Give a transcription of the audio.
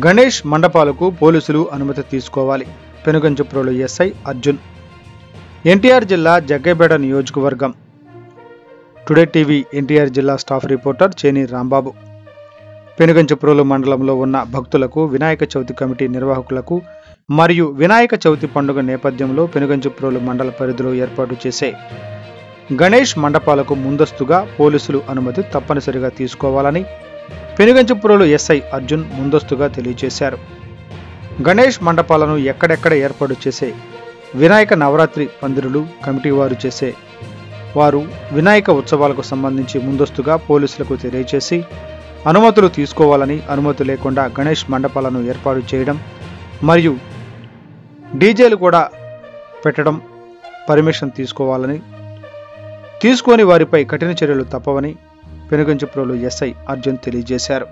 గణేష్ మండపాలకు పోలీసులు అనుమతి తీసుకోవాలి. పెనుగంచిప్రోలు ఎస్ఐ అర్జున్. ఎన్టీఆర్ జిల్లా జగ్గైపేట నియోజకవర్గం. టుడే టీవీ ఎన్టీఆర్ జిల్లా స్టాఫ్ రిపోర్టర్ చేని రాంబాబు. పెనుగంచిప్రోలు మండలంలో ఉన్న భక్తులకు, వినాయక చవితి కమిటీ నిర్వాహకులకు మరియు వినాయక చవితి పండుగ నేపథ్యంలో పెనుగంచిప్రోలు మండల పరిధిలో ఏర్పాటు చేసే గణేష్ మండపాలకు ముందస్తుగా పోలీసులు అనుమతి తప్పనిసరిగా తీసుకోవాలని పెనుగంచిప్రోలు ఎస్ఐ అర్జున్ ముందస్తుగా తెలియజేశారు. గణేష్ మండపాలను ఎక్కడెక్కడ ఏర్పాటు చేసే వినాయక నవరాత్రి పందిరులు కమిటీ వారు వినాయక ఉత్సవాలకు సంబంధించి ముందస్తుగా పోలీసులకు తెలియజేసి అనుమతులు తీసుకోవాలని, అనుమతి లేకుండా గణేష్ మండపాలను ఏర్పాటు చేయడం మరియు డీజేలు కూడా పెట్టడం పర్మిషన్ తీసుకోవాలని, తీసుకొని వారిపై కఠిన చర్యలు తప్పవని పెనుగంచిప్రోలు ఎస్ఐ అర్జున్ తెలియజేశారు.